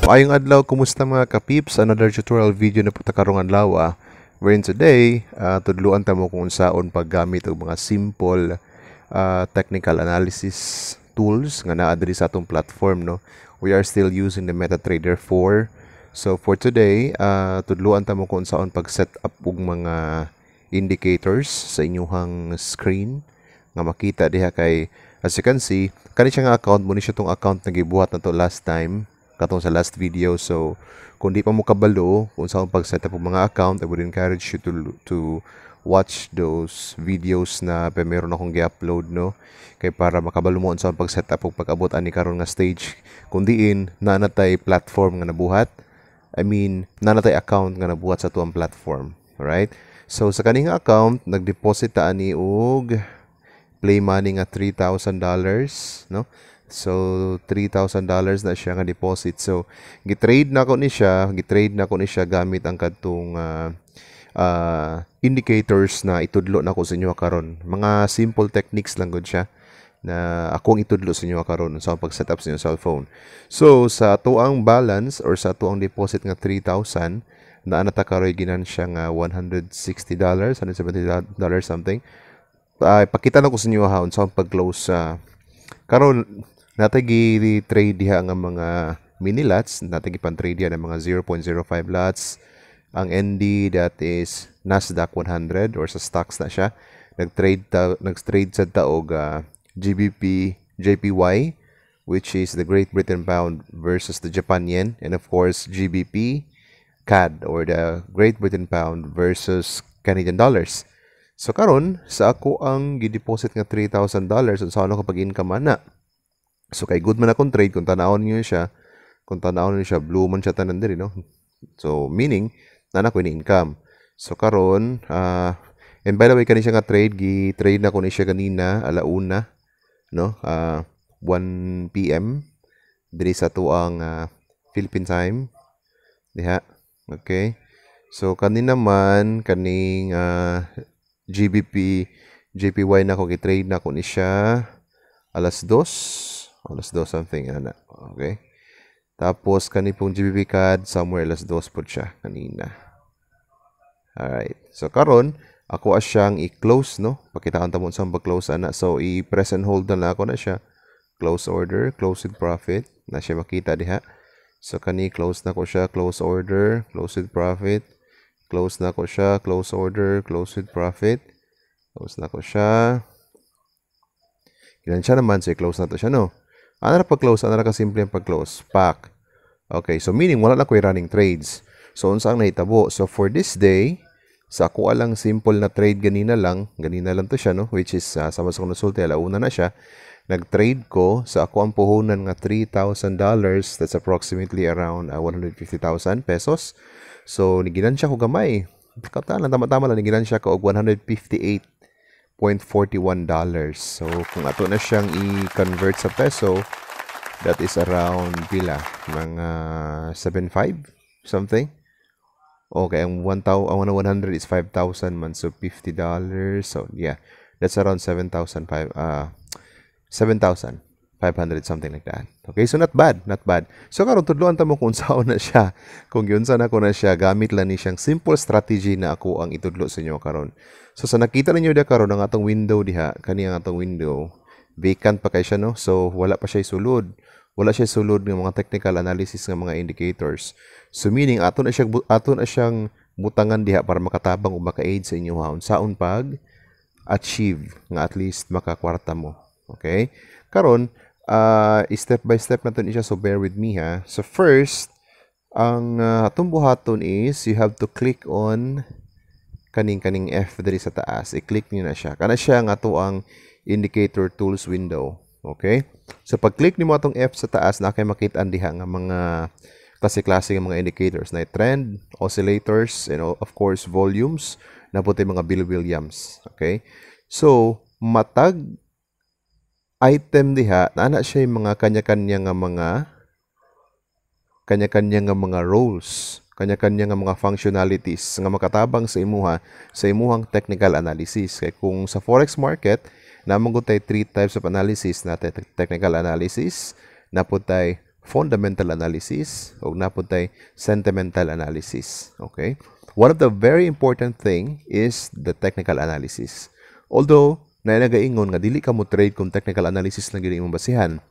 Maayong adlaw, kumusta mga kapips? Another tutorial video na po ta karong adlaw. Wherein today, tudluan ta mo kung saon paggamit og mga simple technical analysis tools nga naa diri sa atong platform, no. We are still using the MetaTrader 4. So for today, tudluan ta mo kung saon pag-set up og mga indicators sa inyong screen nga makita diha kay as you can see, kani siya nga account mo ni siya tong account na gibuhat na to last time katong sa last video. So kung di pa mo kabalo kung saan pag-set up ng mga account, I would encourage you to watch those videos na meron akong gi-upload, no, kay para makabalo mo saan pag-set up ug pag-abot ani karon nga stage kung diin na natay platform nga nabuhat. I mean, na natay account nga nabuhat sa tuang platform. Alright? So sa kaning account, nag-deposit ta ani og play money nga $3,000, no? So $3,000 na siya nga deposit. So gitrade na ko ni siya gamit ang kadtong indicators na itudlo na ko sa inyo karon. Mga simple techniques lang gud siya na akong itudlo sa inyo karon sa pag-set up sa inyong cellphone. So sa tuang balance or sa tuang deposit nga 3,000 na anata karoy ginansya nga $160, $170 something. Pakita na ko sa inyo haon sa pag-close karon natay gi-trade diha nga mga mini lots, natay gi-pan-trade diha ng mga 0.05 lots. Ang ND, that is Nasdaq 100 or sa stocks na siya. Nag-trade sa taog GBP JPY, which is the Great Britain pound versus the Japan yen, and of course GBP CAD or the Great Britain pound versus Canadian dollars. So karon sa ako ang gi-deposit nga $3,000 sa ano kapag income na. So kay good man akong trade kung tanawon niyo siya, blue man siya tanan diri, no. So meaning na ko ni income. So karon and by the way kani siya nga gi-trade na ko ni siya kanina alauna, no, 1 PM diri sa tuang Philippine time diha. Okay, so kanina man kaning GBP JPY na ko gi-trade na ko ni siya alas 2 something ana. Okay, tapos kani pong GBP CAD somewhere alas 2 po siya kanina. Alright, so karon ako asyang i-close, no, pakitaan ta mo sa pag-close ana. So i-press and hold na ako na siya, close order, close with profit na siya makita diha. So kani close na ko siya, close order, close with profit, close na ko siya, close order, close with profit, close na ko siya. Ilan siya naman, so i-close na to siya, no. Ano na pag-close? Ano na kasimple ang pag-close? Pack. Okay, so meaning wala na ko running trades. So unsa ang nahitabo? So for this day, sa ako lang simple na trade ganina lang to siya, no, which is sama sa konsulta alauna na siya. Nag-trade ko sa ako ang puhunan nga $3,000, that's approximately around 150,000 pesos. So niginan siya ko gamay. Tama-tama lang niginan siya ko og $158.41. So kung ato na siyang i-convert sa peso, that is around pila, mga 7.5 something. Okay, ang 100 is 5,000 man, so $50. So yeah, that's around 7,500 something like that. Okay, so not bad. So karon tudloan ta mo kung saan na siya. Kung yun sana ko na siya, gamit lang ni siyang simple strategy na ako ang itudlo sa inyo karon. So sa nakita ninyo diha karon ang atong window diha, kani ang atong window, vacant pa kay siya, no. So wala pa siya sulod. Wala siya sulod ng mga technical analysis ng mga indicators. So meaning ato na siyang butangan diha para makatabang o maka-aid sa inyo haon saon pag achieve nga at least makakwarta mo. Okay? Karon step by step natin siya, so bear with me ha. So first, ang atong buhaton is you have to click on kaning F diri sa taas. I-click niyo na siya. Kana siya nga to ang indicator tools window. Okay? So pag-click nimo atong F sa taas, na kay makita-an diha nga mga klase-klase ng mga indicators na trend, oscillators, and of course volumes, na puti mga Bill Williams. Okay? So matag item diha, na siya yung mga kanya-kanya nga mga roles, kanya-kanya nga mga functionalities nga makatabang sa imuhang technical analysis. Kay kung sa forex market, namang tay 3 types of analysis natin: technical analysis, naputay fundamental analysis ug napod tay sentimental analysis. Okay? One of the very important thing is the technical analysis. Although na nagaingon nga dili ka mo trade kung technical analysis lang gyud imong basihan.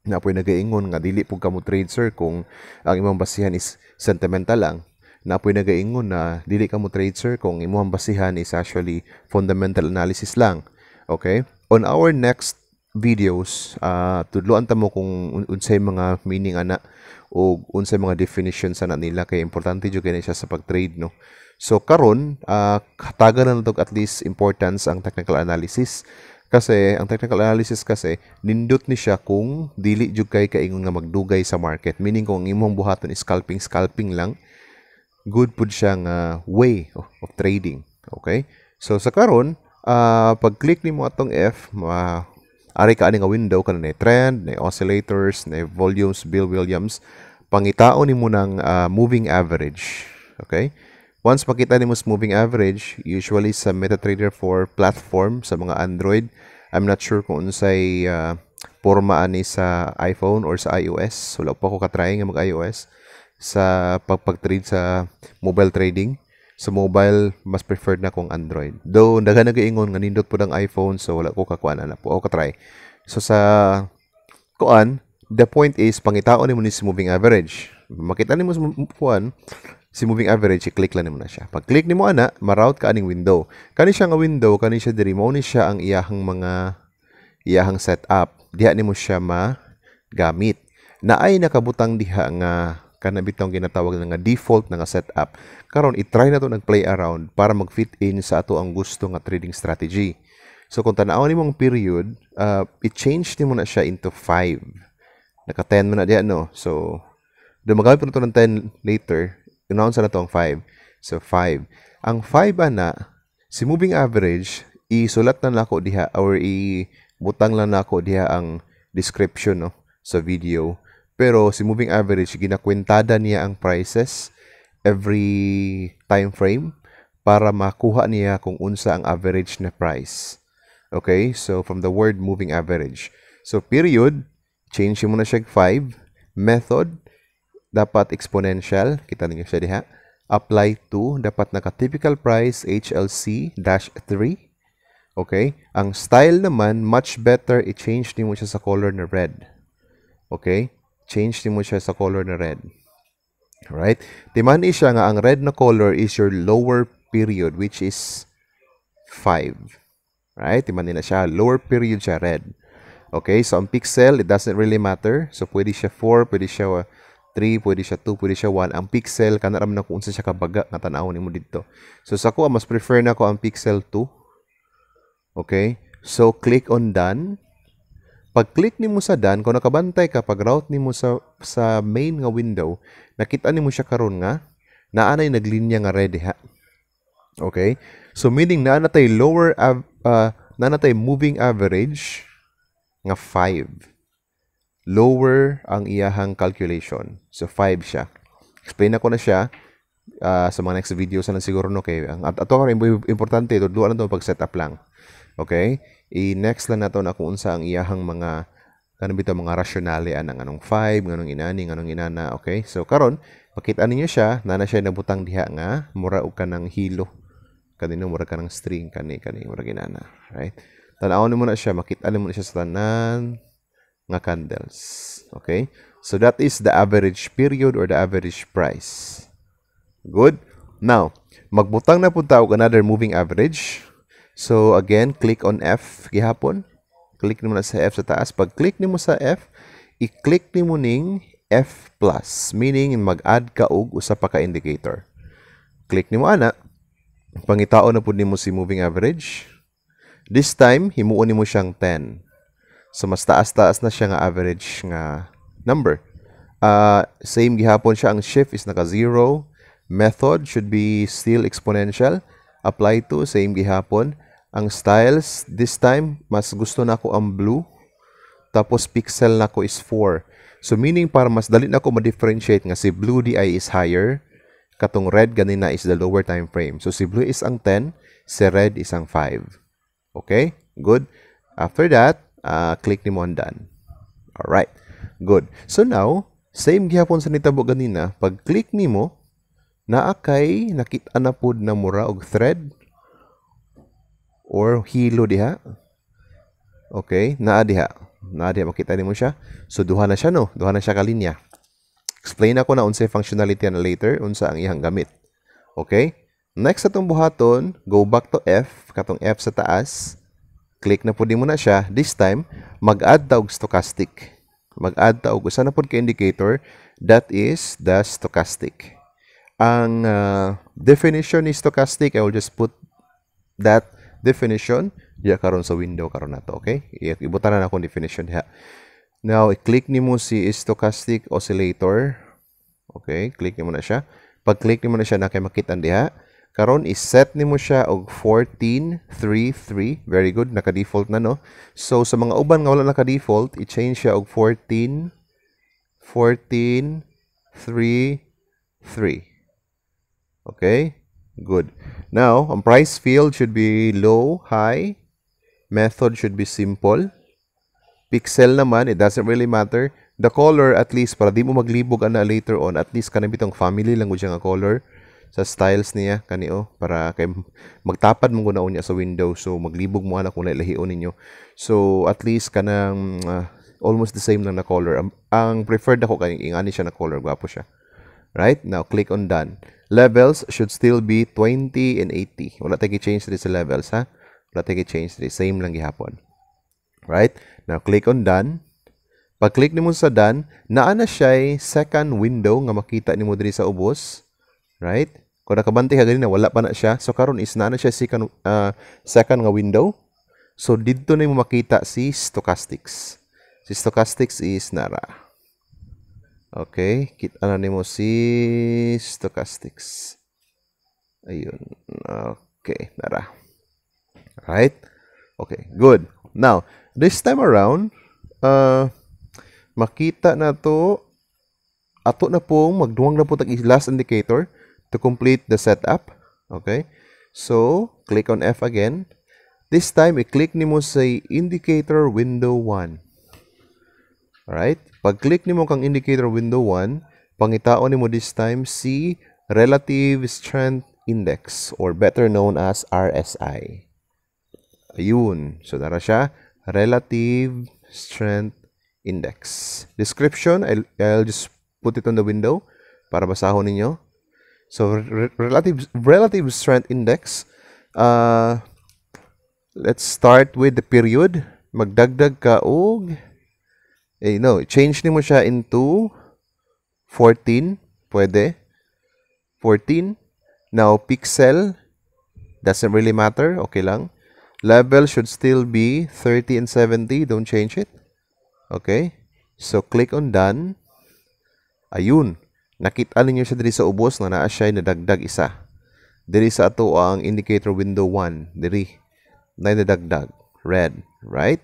Na po'y nagaingon nga dili pug ka mo trade sir kung ang imong basihan is sentimental lang. Na po'y nagaingon na dili ka mo trade sir kung imong basihan is actually fundamental analysis lang. Okay? On our next videos, tudloan ta mo kung unsay mga meaning ana o unsay mga definitions ana nila kay importante jud kay siya sa pag-trade no. So karon hatagan na nato at least importance ang technical analysis kasi ang technical analysis kasi nindot ni siya kung dili jud kay kaingon nga magdugay sa market, meaning kung imong buhaton is scalping lang, good pud siya nga way of trading. Okay? So sa karon pag-click nimo atong F, ari ka ani nga window kana na trend, na oscillators, na volumes, Bill Williams, pangitaon nimo ng moving average. Okay? Once makita nimo sa moving average, usually sa MetaTrader 4 platform sa mga Android, I'm not sure kung unsay porma ani sa iPhone or sa iOS. Wala pa ko ka-try nga mag-iOS sa pag-trade sa mobile trading. Sa mobile, mas preferred na kong Android. Though, daga nag-iingon nga nindot po ng iPhone, so wala ko kakuan na po. O ka-try. So, sa kuan, the point is, pangitaon nimo ni si moving average. Makita nimo sa kuan, si moving average, i-click lang nimo na siya. Pag-click nimo ana, ma-route ka aning window. Kani siya nga window, kani siya diri, mao ni siya ang iyahang setup. Diha nimo siya magamit. Naay nakabutang diha nga kana bitong ginatawag nga default nga setup. Karon i-try na to nag-play around para mag-fit in sa ato ang gusto nga trading strategy. So kung tan-aw nimo ang period, i-change nimo na siya into 5. Naka 10 mo na diha no. So dumagamit po na to ng 10 later. Announce na to ang 5. So 5. Ang 5 ana, si moving average, isulat na nako diha or ibutang lang nako diha ang description no sa video. Pero si moving average, ginakwentada niya ang prices every time frame para makuha niya kung unsa ang average na price. Okay? So, from the word moving average. So, period, change mo na siya 5. Method, dapat exponential. Kita niyo siya diha. Apply to, dapat naka-typical price HLC-3. Okay? Ang style naman, much better, i-change niyo siya sa color na red. Okay? Change mo siya sa color na red. Alright? Timani siya nga ang red na color is your lower period which is 5. Right? Timani na siya. Lower period siya red. Okay? So, ang pixel, it doesn't really matter. So, pwede siya 4, pwede siya 3, pwede siya 2, pwede siya 1. Ang pixel, kanaram na kung unsa siya kabaga nga tanawon nimo dito. So, sa ko, mas prefer na ko ang pixel 2. Okay? So, click on done. Pag-click nimo sa done, kung nakabantay ka, pag-route nimo sa main nga window, nakita nimo siya karon nga, naanay naglinya nga red ha. Okay? So, meaning naanatay naanatay moving average nga 5. Lower ang iyahang calculation. So, 5 siya. Explain ako na siya sa mga next videos na siguro no kay ato karon importante tudluan na to pag setup lang. Okay? I-next lang nato na kung unsa ang iyahang mga kanang bitaw mga rationale anang anong 5, nganong inani, nganong inana. Okay? So karon, makita ninyo siya, nana siya nabutang diha nga mura og kanang hilo. Kanino mura kanang string kani mura ginana. Right? Tan-awon mo na siya, makita mo na siya sa tanan nga candles. Okay? So that is the average period or the average price. Good? Now, magbutang na pud ta og another moving average. So, again, click on F gihapon. Click nimo na sa F sa taas. Pag click nimo sa F, i-click nimo ning F+, meaning mag-add ka og usa pa ka indicator. Click nimo ana. Pangitao na pud nimo si moving average. This time, himuon nimo siyang 10. So, mas taas-taas na siya nga average nga number. Same gihapon siya. Ang shift is naka 0. Method should be still exponential. Apply to, same gihapon. Ang styles, this time, mas gusto na ako ang blue. Tapos, pixel na ko is 4. So, meaning para mas dali na ako ma-differentiate nga si blue DI is higher. Katong red ganina is the lower time frame. So, si blue is ang 10, si red is ang 5. Okay? Good. After that, click nimo on done. Alright. Good. So, now, Same gihapon sa nitabo ganina, pag click nimo, naa kay nakita na pod na mura og thread or hilo diha. Okay, naa diha. Naa diha makita nimo siya. So duha na siya no, duha na siya ka linya. Explain ako na unsay functionality na later, unsa ang iyang gamit. Okay? Next atong buhaton, go back to F, katong F sa taas. Click na pud mo na siya. This time, mag-add ta og stochastic. Mag-add ta og usa na pud ka indicator, that is the stochastic. Ang definition ni stochastic, I will just put that definition diya karon sa window karon nato, okay? Ibutan na akong definition diha. Now, i-click nimo si stochastic oscillator. Okay, click nimo na siya. Pag click nimo na siya, na kay makita diha. Karon i-set nimo siya og 1433. Very good, naka-default na no. So sa mga uban nga wala naka-default, i-change siya og 1433. Okay? Good. Now, ang price field should be low, high. Method should be simple. Pixel naman, it doesn't really matter. The color, at least, para di mo maglibog ana later on, at least kanang bitong family language nga color sa styles niya kanio para kay magtapad mo guna unya sa window, so maglibog mo ana kung lahion ninyo. So at least kanang almost the same lang na color. Ang preferred ako kay ingani siya na color, gwapo siya. Right? Now click on done. Levels should still be 20 and 80. Wala tayo i-change dito sa levels, ha? Wala tayo i-change dito. Same lang gihapon. Right? Now click on done. Pag click nimo sa done, naa na siya second window nga makita nimo diri sa ubos. Right? Kung nakabantay ka ganina, wala pa na siya. So, karon is na siya second nga window. So, dito na mo makita si stochastics. Si stochastics is nara. Okay. Kita na nimo si stochastics. Ayun. Okay. Nara. Right? Okay. Good. Now, this time around, makita na to, ato na pong magduwang na po tag last indicator to complete the setup. Okay? So, click on F again. This time, i-click nimo sa indicator window 1. Alright? Pag-click nimo kang indicator window 1, pangitaon nimo this time si Relative Strength Index or better known as RSI. Ayun. So, dara siya. Relative Strength Index. Description, I'll just put it on the window para basahon ninyo. So, relative strength index, let's start with the period. Magdagdag ka og, change nimo siya into 14. Pwede. 14. Now, pixel, doesn't really matter. Okay lang. Level should still be 30 and 70. Don't change it. Okay. So, click on done. Ayun. Nakita ninyo siya diri sa ubos na naa siya nadagdag isa. Diri sa ato ang indicator window 1. Diri. Na nadagdag. Red. Right?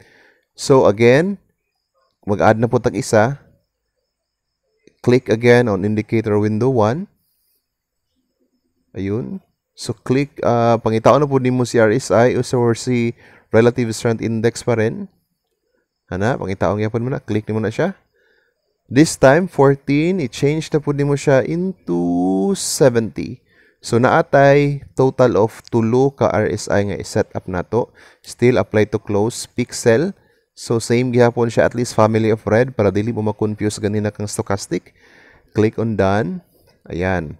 So, again, mag-add na po tag isa. Click again on indicator window 1. Ayun. So, click, pangitaon na po din mo si RSI or si Relative Strength Index pa rin. Hana, pangitaon yapon mo na. Click mo na siya. This time, 14, i-change na po din mo siya into 70. So, naatay total of tulo ka RSI nga i-set up na to. Still, apply to close. Pixel. So, same gihapon siya, at least family of red para dili mo ma-confuse ganina kang stochastic. Click on done. Ayan.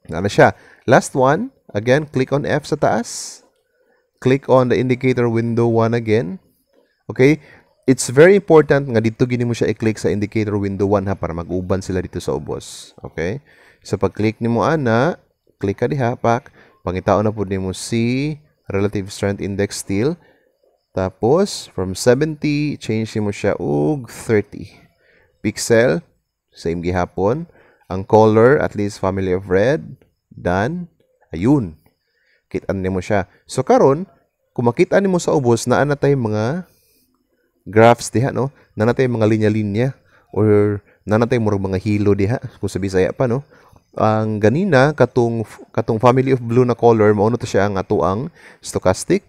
Ano siya? Last one. Again, click on F sa taas. Click on the indicator window 1 again. Okay? It's very important nga dito gini mo siya i-click sa indicator window 1 ha para mag-uban sila dito sa ubos. Okay? So pag-click nimo ana, click ka diha pak, pangitaon na pud nimo si Relative Strength Index still. Tapos from 70 change nimo siya og 30. Pixel same gihapon. Ang color at least family of red. Done. Ayun. Kita nimo siya. So karon, kung makita nimo sa ubos naa na tay mga graphs diha, no? Nanatay mga linya-linya or nanatay murag mga hilo diha kung sa Bisaya pa, no? Ang ganina katong family of blue na color mao na to siya ang ato ang stochastic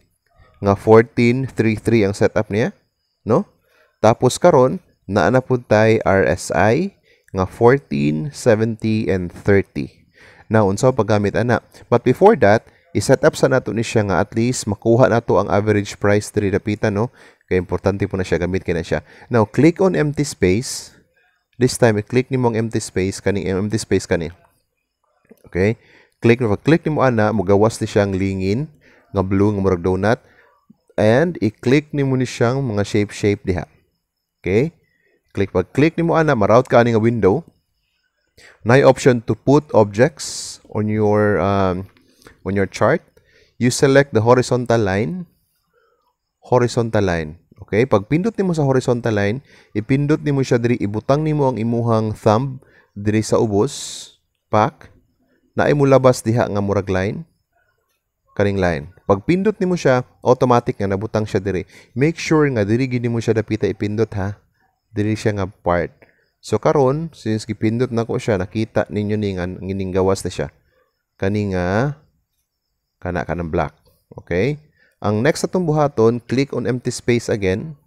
nga 1433 ang setup niya, no? Tapos karon naa na pud tay RSI nga 14, 70, and 30. Now, unsa paggamit ana? But before that, i-set up sa nato ni siya nga at least makuha nato ang average price diri dapitan, no? Kaya importante po na siya, gamit kina siya. Now, click on empty space. This time, i-click nimo ang empty space kani. Okay? Click nimo ana, mugawas ni siyang lingin nga blue nga murag donut, and i-click nimo ni siyang mga shape diha. Okay? Pag-click nimo ana, ma-route ka ani nga window. Na option to put objects on your chart. You select the horizontal line. Okay? Pag pindot nimo sa horizontal line, ipindot nimo siya diri, ibutang nimo ang imuhang thumb diri sa ubos, pack, na imo labas diha nga murag line, kaning line. Pag pindot nimo siya, automatic nga nabutang siya diri. Make sure nga diri gid nimo siya dapita ipindot, ha. Diri siya nga part. So karon, since gipindot nako siya, nakita ninyo ngining gawas na siya. Kani nga kanang black. Okay? Ang next atong buhaton, click on empty space again.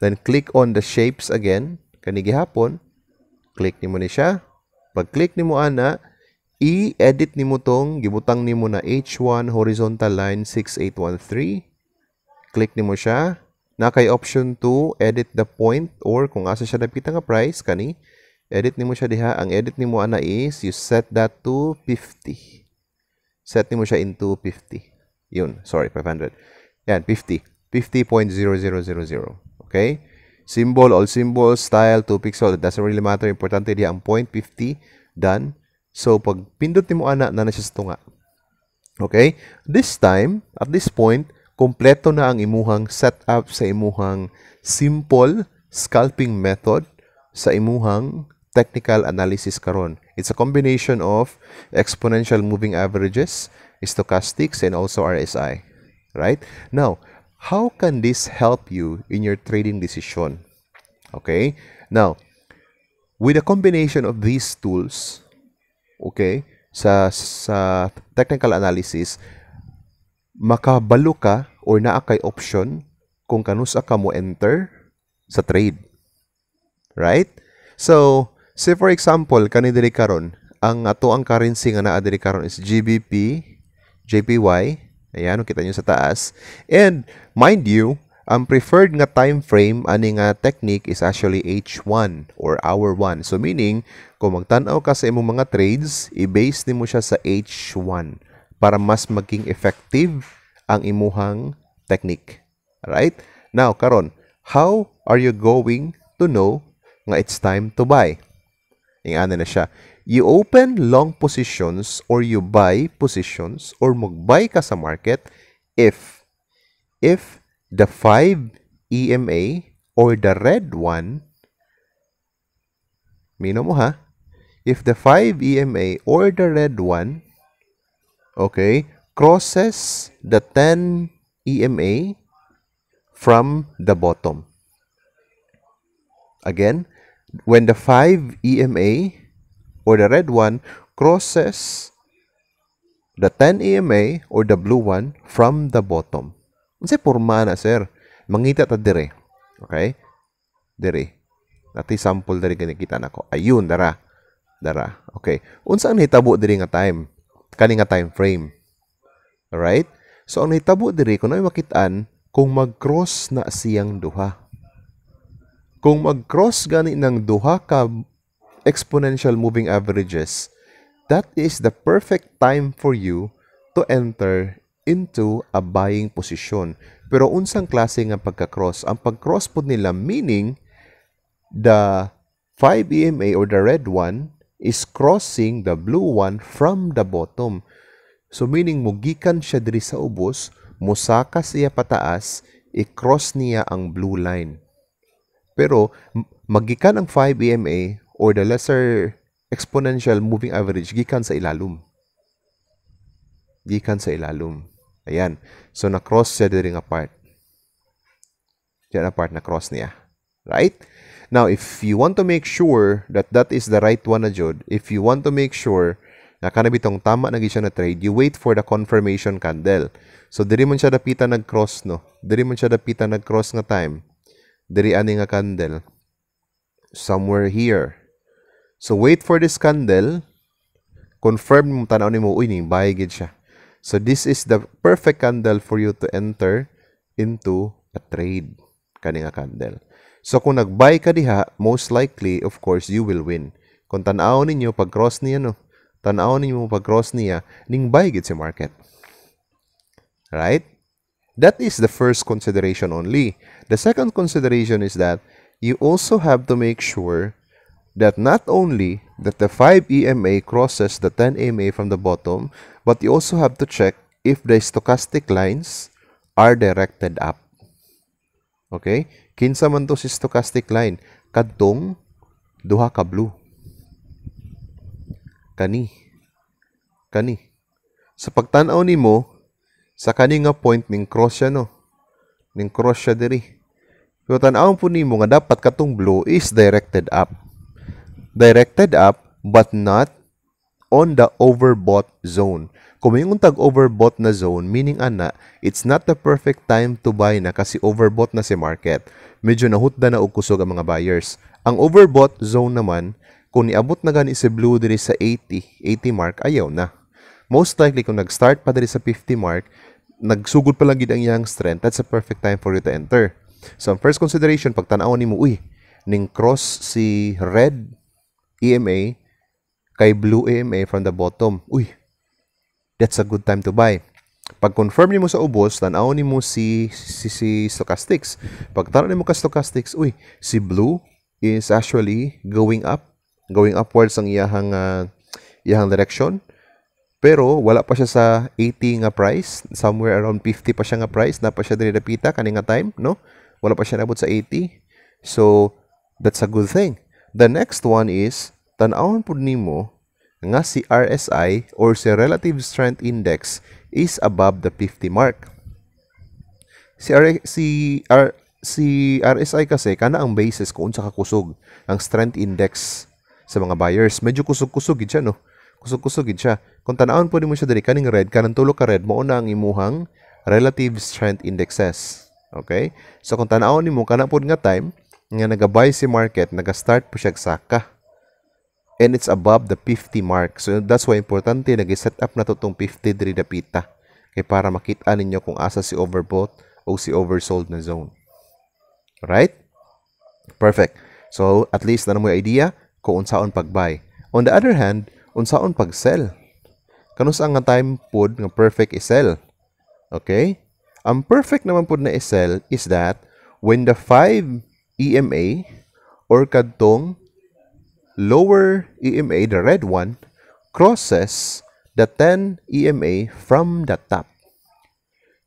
Then click on the shapes again. Kani gihapon, click nimo ni siya. Pag click nimo ana, i-edit nimo tong gibutang nimo na H1 horizontal line 6813. Click nimo siya. Na kay option 2, edit the point, or kung asa siya dapita nga price kani, edit nimo siya diha. Ang edit nimo ana is you set that to 50. Set nimo siya into 50. Yun, sorry, 500. Yan, 50. 50.0000. Okay? Symbol, all symbols, style, 2 pixel, it doesn't really matter. Importante diha ang point, 50. Done. So, pag pindot nimo ana, na siya sa tunga. Okay? This time, at this point, kompleto na ang imuhang setup sa imuhang simple scalping method sa imuhang technical analysis karon. It's a combination of exponential moving averages, stochastics, and also RSI. Right? Now, how can this help you in your trading decision? Okay? Now, with a combination of these tools, okay, sa technical analysis, makabalo ka or naa kay option kung kanusa ka mo enter sa trade. Right? So, say for example, kani diri karon, ang ato ang currency nga naa diri karon is GBP, JPY. Ayan, kita nyo sa taas. And mind you, ang preferred nga time frame ani nga technique is actually H1 or hour 1. So meaning, kung magtanaw ka sa imong mga trades, i-base nimo siya sa H1 para mas maging effective ang imuhang technique. Alright? Now, karon, how are you going to know nga it's time to buy? Ingana na siya. You open long positions or you buy positions or mag-buy ka sa market if the 5 EMA or the red one, mino mo ha, if the 5 EMA or the red one, okay, crosses the 10 EMA from the bottom. Again, when the 5 EMA or the red one crosses the 10 EMA or the blue one from the bottom. Unsay porma na, sir? Mangita ta dire. Okay? Dire. Nati sample dire kita nako. Ayun, dara. Okay. Unsa ang nahitabo dire nga time? Kani nga time frame. Alright? So ang nahitabo dire kuno ay makitaan kung mag-cross na siyang duha. Kung mag-cross gani ng duha ka exponential moving averages, that is the perfect time for you to enter into a buying position. Pero unsang klase nga pagka-cross? Ang pag-cross po nila, meaning the 5 EMA or the red one is crossing the blue one from the bottom. So meaning, mugikan siya diri sa ubos, musaka siya pataas, i-cross niya ang blue line. Pero magikan ang 5 EMA or the lesser exponential moving average gikan sa ilalom. Ayan. So na-cross siya diri nga part. Diyan na part na cross niya. Right? Now, if you want to make sure that that is the right one na jud, if you want to make sure na kanabitong tama na siya na trade, you wait for the confirmation candle. So diri man siya dapita nag-cross, no? Diri man siya dapita nag-cross nga time. Diri ani nga candle. Somewhere here. So wait for this candle, confirm mo tanaw nimo uy ning buy gid siya. So this is the perfect candle for you to enter into a trade kani nga candle. So kung nag-buy ka diha, most likely of course you will win. Kung tan-aw ninyo pag cross niya no, tan-aw ninyo pag cross niya ning buy gid si market. Right? That is the first consideration only. The second consideration is that you also have to make sure that not only that the 5 EMA crosses the 10 EMA from the bottom, but you also have to check if the stochastic lines are directed up. Okay? Kinsa man to si stochastic line? Kadtong duha ka blue. Kani. Sa pagtan-aw nimo, sa kani nga point ning cross siya no. Ning cross siya diri. So tan-awon po nimo nga dapat katong blue is directed up. Directed up but not on the overbought zone. Kung may tag overbought na zone, meaning ana, it's not the perfect time to buy na kasi overbought na si market. Medyo nahutda na og kusog ang mga buyers. Ang overbought zone naman, kung niabot na gani si blue diri sa 80 mark, ayaw na. Most likely, kung nag-start pa diri sa 50 mark, nagsugod pa lang gid ang iyang strength, that's a perfect time for you to enter. So, ang first consideration, pag tan-aw nimo, uy, ning cross si red EMA kay blue EMA from the bottom, uy, that's a good time to buy. Pag confirm nimo sa ubos, tan-aw nimo si stochastics. Pag tan-aw nimo ka stochastics, uy, si blue is actually going upwards ang iyang direction. Pero wala pa siya sa 80 nga price, somewhere around 50 pa siya nga price, na pa siya diri dapita kani nga time, no? Wala pa siya nabot sa 80. So that's a good thing. The next one is tan-awon pud nimo nga si RSI or si Relative Strength Index is above the 50 mark. Si RSI kasi kana ang basis kung unsa ka kusog ang strength index sa mga buyers. Medyo kusog-kusog gid siya, no? Kusog-kusog gid siya. Kung tan-awon po nimo siya diri kaning red, kanang tulo ka red, mao na ang imuhang relative strength indexes. Okay? So kung tan-awon nimo kana pod nga time nga naga-buy si market, naga-start po siya saka. And it's above the 50 mark. So that's why importante nag-set up na to tong 50 diri dapita. Kay para makita ninyo kung asa si overbought o si oversold na zone. Right? Perfect. So at least na mo idea kung unsaon pag-buy. On the other hand, unsaon pag-sell? Kanus ang nga time pod nga perfect i-sell. Okay? Ang perfect naman pod na i-sell is that when the 5 EMA or kadtong lower EMA, the red one, crosses the 10 EMA from the top.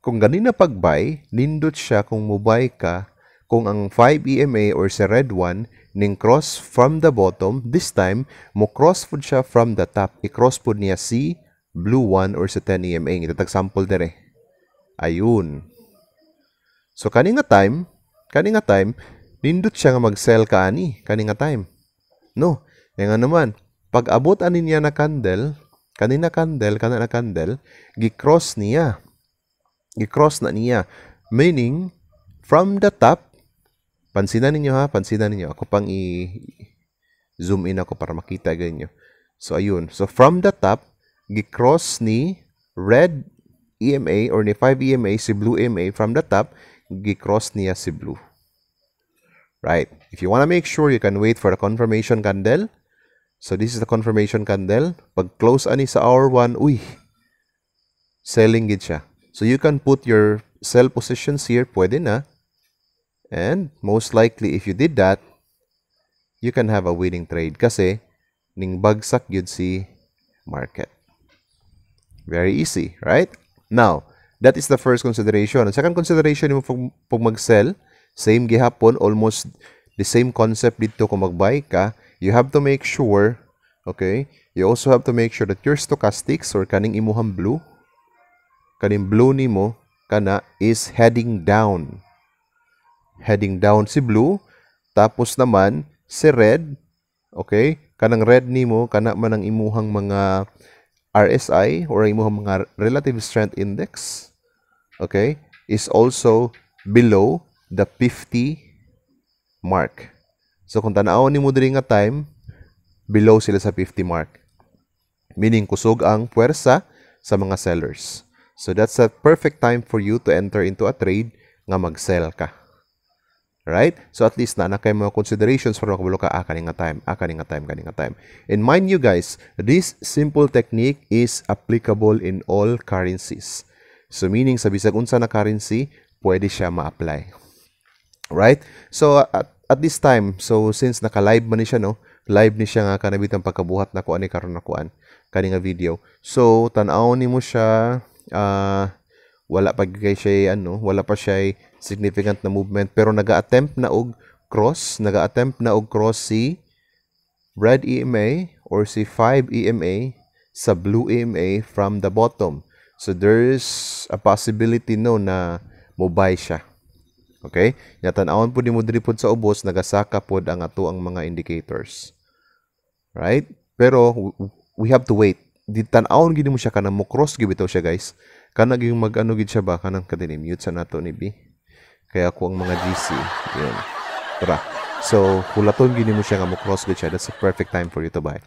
Kung ganina pag-buy, nindot siya kung mubay ka kung ang 5 EMA or sa red one ning cross from the bottom, this time mo cross food siya from the top. I-cross food niya si blue one or sa 10 EMA. Itatag sample dire. Ayun. So kani nga time, nindot siya nga mag-sell ka ani kani nga time. No, nga naman, pag abot ani niya na candle, kanina candle, gi-cross niya. Gi-cross na niya. Meaning, from the top, pansinan ninyo. Ako pang i-zoom in ako para makita ganyo. So, ayun. So, from the top, gi-cross ni red EMA or ni 5 EMA, si blue EMA, from the top, gi-cross niya si blue. Right. If you want to make sure, you can wait for the confirmation candle. So, this is the confirmation candle. Pag close ani sa hour 1, uy, selling gid siya. So, you can put your sell positions here. Pwede na. And most likely, if you did that, you can have a winning trade. Kasi, ning bagsak yun si market. Very easy, right? Now, that is the first consideration. The second consideration mo pag mag-sell, same gihapon, almost the same concept dito kung mag-buy ka. You have to make sure, okay, you also have to make sure that your stochastics or kaning imuhang blue, kaning blue nimo, kana is heading down. Heading down si blue, tapos naman si red, okay, kanang red nimo, kana man ang imuhang mga RSI or imuhang mga relative strength index, okay, is also below the 50 mark. So kung tan-awon nimo diri nga time, below sila sa 50 mark. Meaning kusog ang puwersa sa mga sellers. So that's a perfect time for you to enter into a trade nga mag-sell ka. Right? So at least na kayo mga considerations para makabalo ka kaning nga time. And mind you guys, this simple technique is applicable in all currencies. So meaning sa bisag unsa na currency, pwede siya ma-apply. Right? So at this time, so since naka-live man ni siya, no? Live ni siya nga kanabitang pagkabuhat na kuan ni karon na kuan kani nga video. So tan-aw nimo siya wala pa kay siya wala pa siya significant na movement pero naga-attempt na og cross si red EMA or si 5 EMA sa blue EMA from the bottom. So there's a possibility no na mo-buy siya. Okay? Tan-awon pud nimo diri pod sa ubos nagasaka pod ang ato ang mga indicators. Right? Pero we have to wait. Di tan-awon gid mo siya kanang mo cross gid bitaw siya guys. Kana gyud mag-ano gid siya ba kanang kadini mute sa nato ni B. Kaya ako ang mga GC. Yun. Tara. So, hulaton gid mo siya nga mo cross gid siya. That's a perfect time for you to buy.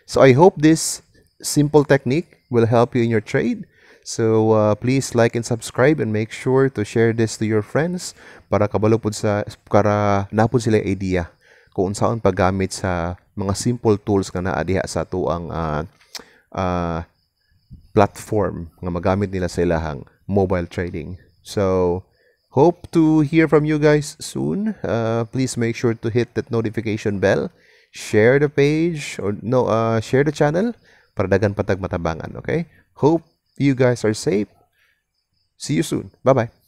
So, I hope this simple technique will help you in your trade. So, please like and subscribe and make sure to share this to your friends para kabalo pud para napod sila idea kung unsaon paggamit sa mga simple tools nga naa diha sa tuang platform nga magamit nila sa ilahang mobile trading. So, hope to hear from you guys soon. Please make sure to hit that notification bell, share the page or share the channel para dagan patag matabangan, okay? Hope you guys are safe. See you soon. Bye-bye.